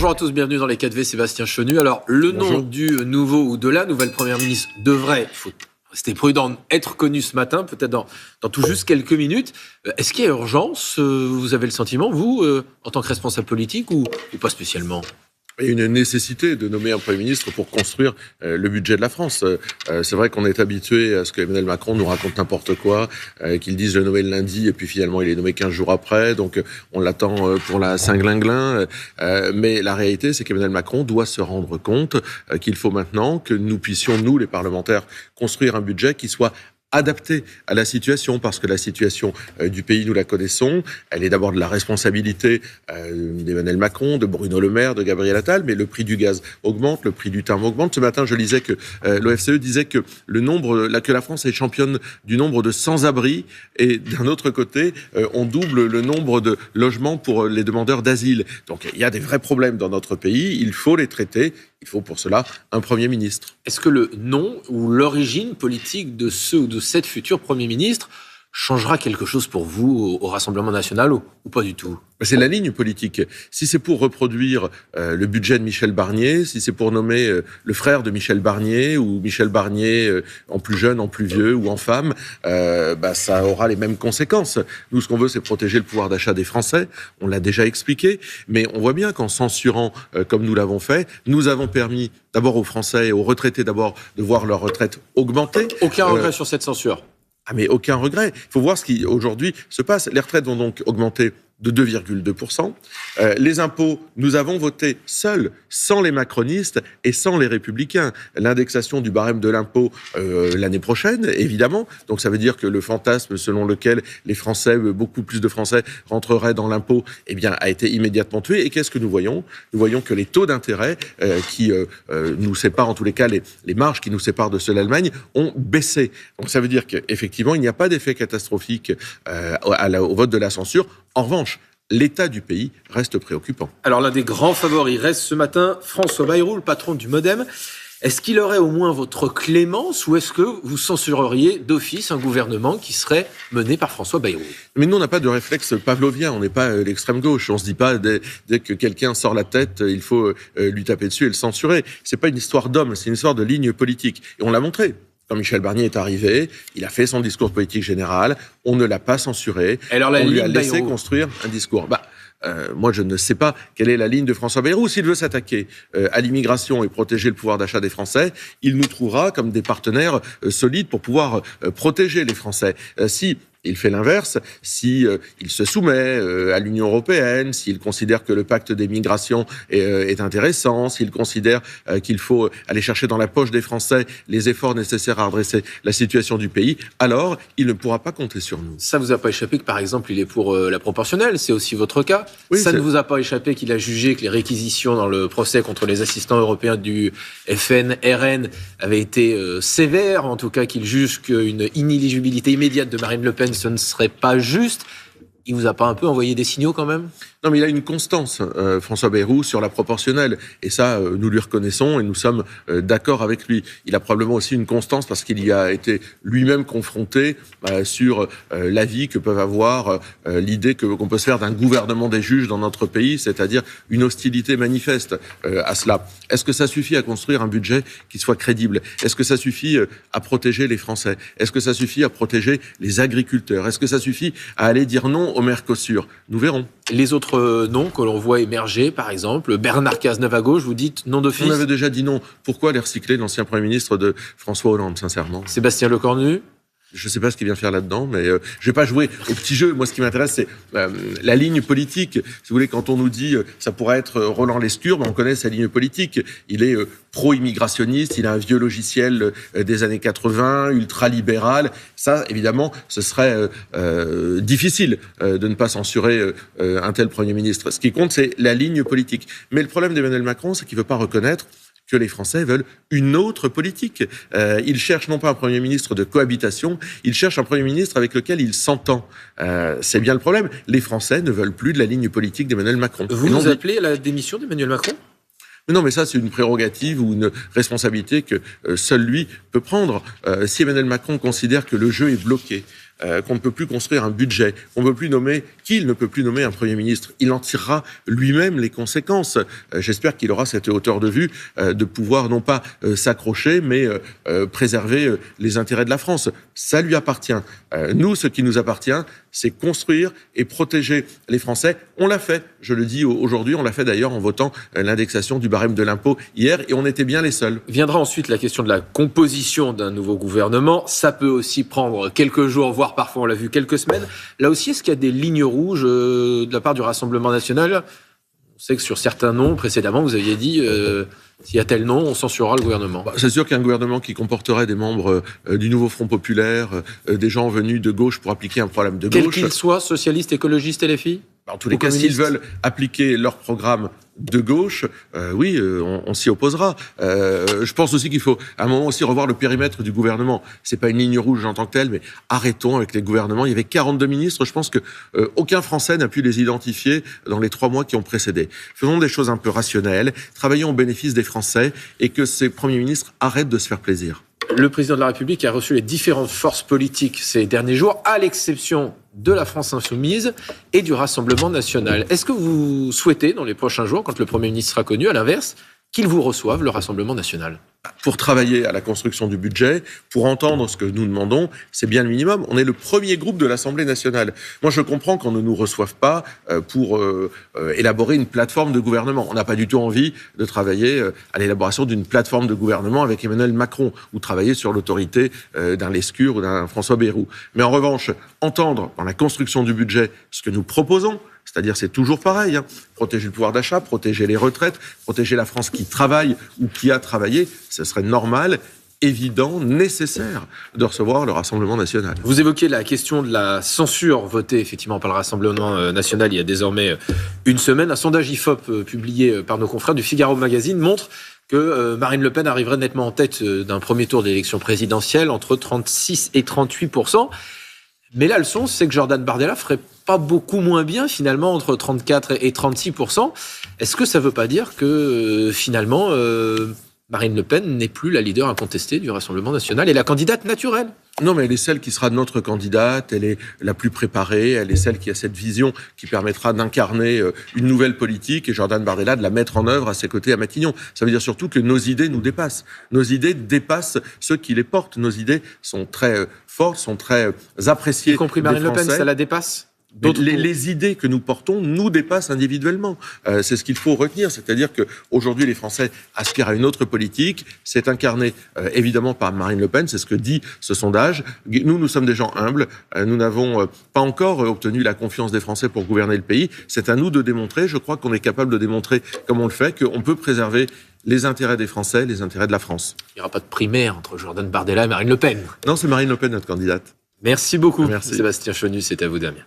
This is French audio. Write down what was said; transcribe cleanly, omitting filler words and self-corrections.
Bonjour à tous, bienvenue dans les 4V, Sébastien Chenu. Alors, le nom du nouveau ou de la nouvelle première ministre devrait, il faut rester prudent, être connu ce matin, peut-être dans tout juste quelques minutes. Est-ce qu'il y a urgence, vous avez le sentiment, vous, en tant que responsable politique, ou pas spécialement ? Il y a une nécessité de nommer un Premier ministre pour construire le budget de la France. C'est vrai qu'on est habitué à ce que Emmanuel Macron nous raconte n'importe quoi, qu'il dise je le nommé le lundi et puis finalement il est nommé 15 jours après, donc on l'attend pour la Saint-Glinglin. Mais la réalité, c'est qu'Emmanuel Macron doit se rendre compte qu'il faut maintenant que nous puissions, nous les parlementaires, construire un budget qui soit adapté à la situation, parce que la situation du pays, nous la connaissons. Elle est d'abord de la responsabilité d'Emmanuel Macron, de Bruno Le Maire, de Gabriel Attal, mais le prix du gaz augmente, le prix du timbre augmente. Ce matin, je lisais que l'OFCE disait que que la France est championne du nombre de sans-abri, et d'un autre côté, on double le nombre de logements pour les demandeurs d'asile. Donc il y a des vrais problèmes dans notre pays, il faut les traiter. Il faut pour cela un Premier ministre. Est-ce que le nom ou l'origine politique de ce ou de cette future Premier ministre changera quelque chose pour vous au Rassemblement national ou pas du tout ? C'est la ligne politique. Si c'est pour reproduire le budget de Michel Barnier, si c'est pour nommer le frère de Michel Barnier, ou Michel Barnier en plus jeune, en plus vieux ou en femme, ça aura les mêmes conséquences. Nous, ce qu'on veut, c'est protéger le pouvoir d'achat des Français. On l'a déjà expliqué. Mais on voit bien qu'en censurant, comme nous l'avons fait, nous avons permis d'abord aux Français et aux retraités d'abord de voir leur retraite augmenter. Aucun regret sur cette censure ? Mais aucun regret. Il faut voir ce qui aujourd'hui se passe. Les retraites vont donc augmenter de 2,2%. Les impôts, nous avons voté seuls, sans les macronistes et sans les républicains. L'indexation du barème de l'impôt l'année prochaine, évidemment. Donc ça veut dire que le fantasme selon lequel les Français, beaucoup plus de Français rentreraient dans l'impôt, a été immédiatement tué. Et qu'est-ce que nous voyons ? Nous voyons que les taux d'intérêt qui nous séparent, en tous les cas les marges qui nous séparent de ceux de l'Allemagne, ont baissé. Donc ça veut dire qu'effectivement, il n'y a pas d'effet catastrophique au vote de la censure. En revanche, l'état du pays reste préoccupant. Alors l'un des grands favoris reste ce matin François Bayrou, le patron du MoDem. Est-ce qu'il aurait au moins votre clémence, ou est-ce que vous censureriez d'office un gouvernement qui serait mené par François Bayrou ? Mais nous, on n'a pas de réflexe pavlovien, on n'est pas l'extrême gauche. On ne se dit pas, dès que quelqu'un sort la tête, il faut lui taper dessus et le censurer. C'est pas une histoire d'homme, c'est une histoire de ligne politique. Et on l'a montré. Quand Michel Barnier est arrivé, il a fait son discours politique général, on ne l'a pas censuré, on lui a laissé construire un discours. Moi, je ne sais pas quelle est la ligne de François Bayrou. S'il veut s'attaquer à l'immigration et protéger le pouvoir d'achat des Français, il nous trouvera comme des partenaires solides pour pouvoir protéger les Français. Si il fait l'inverse, si il se soumet à l'Union européenne, s'il considère que le pacte des migrations est intéressant, s'il considère qu'il faut aller chercher dans la poche des Français les efforts nécessaires à redresser la situation du pays, alors il ne pourra pas compter sur nous. Ça vous a pas échappé que, par exemple, il est pour la proportionnelle, c'est aussi votre cas. Oui, ça ne vous a pas échappé qu'il a jugé que les réquisitions dans le procès contre les assistants européens du FN-RN avaient été sévères, en tout cas qu'il juge qu'une inéligibilité immédiate de Marine Le Pen, ce ne serait pas juste. Il vous a pas un peu envoyé des signaux quand même ? Non, mais il a une constance, François Bayrou, sur la proportionnelle. Et ça, nous lui reconnaissons et nous sommes d'accord avec lui. Il a probablement aussi une constance parce qu'il y a été lui-même confronté sur l'avis que peuvent avoir l'idée qu'on peut se faire d'un gouvernement des juges dans notre pays, c'est-à-dire une hostilité manifeste à cela. Est-ce que ça suffit à construire un budget qui soit crédible ? Est-ce que ça suffit à protéger les Français ? Est-ce que ça suffit à protéger les agriculteurs ? Est-ce que ça suffit à aller dire non au Mercosur ? Nous verrons. Les autres noms que l'on voit émerger, par exemple, Bernard Cazeneuve à gauche, vous dites non d'office ? On avait déjà dit non. Pourquoi aller recycler l'ancien Premier ministre de François Hollande, sincèrement ? Sébastien Lecornu ? Je ne sais pas ce qu'il vient faire là-dedans, mais je ne vais pas jouer au petit jeu. Moi, ce qui m'intéresse, c'est la ligne politique. Si vous voulez, quand on nous dit ça pourrait être Roland Lescure, on connaît sa ligne politique. Il est pro-immigrationniste, il a un vieux logiciel des années 80, ultra-libéral. Ça, évidemment, ce serait difficile de ne pas censurer un tel Premier ministre. Ce qui compte, c'est la ligne politique. Mais le problème d'Emmanuel Macron, c'est qu'il ne veut pas reconnaître que les Français veulent une autre politique. Ils cherchent non pas un Premier ministre de cohabitation, ils cherchent un Premier ministre avec lequel ils s'entendent. C'est bien le problème. Les Français ne veulent plus de la ligne politique d'Emmanuel Macron. Vous appelez à la démission d'Emmanuel Macron ? Non, mais ça, c'est une prérogative ou une responsabilité que seul lui peut prendre. Si Emmanuel Macron considère que le jeu est bloqué, qu'on ne peut plus construire un budget, qu'il ne peut plus nommer un Premier ministre. Il en tirera lui-même les conséquences. J'espère qu'il aura cette hauteur de vue de pouvoir non pas s'accrocher, mais préserver les intérêts de la France. Ça lui appartient. Nous, ce qui nous appartient, c'est construire et protéger les Français. On l'a fait, je le dis aujourd'hui, on l'a fait d'ailleurs en votant l'indexation du barème de l'impôt hier, et on était bien les seuls. Viendra ensuite la question de la composition d'un nouveau gouvernement. Ça peut aussi prendre quelques jours, voire parfois, on l'a vu, quelques semaines. Là aussi, est-ce qu'il y a des lignes rouges de la part du Rassemblement national ? On sait que sur certains noms, précédemment, vous aviez dit s'il y a tel nom, on censurera le gouvernement. C'est sûr qu'un gouvernement qui comporterait des membres du nouveau Front populaire, des gens venus de gauche pour appliquer un programme de gauche... Quels qu'ils soient, socialistes, écologistes et LFI ? En tous les cas, s'ils veulent appliquer leur programme de gauche, oui, on s'y opposera. Je pense aussi qu'il faut, à un moment aussi, revoir le périmètre du gouvernement. C'est pas une ligne rouge en tant que telle, mais arrêtons avec les gouvernements. Il y avait 42 ministres. Je pense que aucun Français n'a pu les identifier dans les 3 mois qui ont précédé. Faisons des choses un peu rationnelles, travaillons au bénéfice des Français et que ces premiers ministres arrêtent de se faire plaisir. Le président de la République a reçu les différentes forces politiques ces derniers jours, à l'exception de la France Insoumise et du Rassemblement National. Est-ce que vous souhaitez, dans les prochains jours, quand le Premier ministre sera connu, à l'inverse, qu'il vous reçoive, le Rassemblement National ? Pour travailler à la construction du budget, pour entendre ce que nous demandons, c'est bien le minimum. On est le premier groupe de l'Assemblée nationale. Moi, je comprends qu'on ne nous reçoive pas pour élaborer une plateforme de gouvernement. On n'a pas du tout envie de travailler à l'élaboration d'une plateforme de gouvernement avec Emmanuel Macron ou travailler sur l'autorité d'un Lescure ou d'un François Bayrou. Mais en revanche, entendre dans la construction du budget ce que nous proposons, c'est-à-dire, c'est toujours pareil, protéger le pouvoir d'achat, protéger les retraites, protéger la France qui travaille ou qui a travaillé, ce serait normal, évident, nécessaire de recevoir le Rassemblement national. Vous évoquez la question de la censure votée effectivement par le Rassemblement national il y a désormais une semaine. Un sondage IFOP publié par nos confrères du Figaro Magazine montre que Marine Le Pen arriverait nettement en tête d'un premier tour d'élection présidentielle, entre 36 et 38%. Mais la leçon, c'est que Jordan Bardella ferait pas beaucoup moins bien, finalement, entre 34 et 36%. Est-ce que ça veut pas dire que, finalement, Marine Le Pen n'est plus la leader incontestée du Rassemblement national et la candidate naturelle ? Non, mais elle est celle qui sera notre candidate, elle est la plus préparée, elle est celle qui a cette vision qui permettra d'incarner une nouvelle politique et Jordan Bardella de la mettre en œuvre à ses côtés à Matignon. Ça veut dire surtout que nos idées nous dépassent. Nos idées dépassent ceux qui les portent. Nos idées sont très fortes, sont très appréciées. Y compris Marine Le Pen, ça la dépasse ? Les idées que nous portons nous dépassent individuellement. C'est ce qu'il faut retenir. C'est-à-dire qu'aujourd'hui, les Français aspirent à une autre politique. C'est incarné évidemment par Marine Le Pen. C'est ce que dit ce sondage. Nous sommes des gens humbles. Nous n'avons pas encore obtenu la confiance des Français pour gouverner le pays. C'est à nous de démontrer. Je crois qu'on est capable de démontrer, comme on le fait, qu'on peut préserver les intérêts des Français, les intérêts de la France. Il n'y aura pas de primaire entre Jordan Bardella et Marine Le Pen. Non, c'est Marine Le Pen, notre candidate. Merci beaucoup, Merci. Sébastien Chenu. C'est à vous, Damien.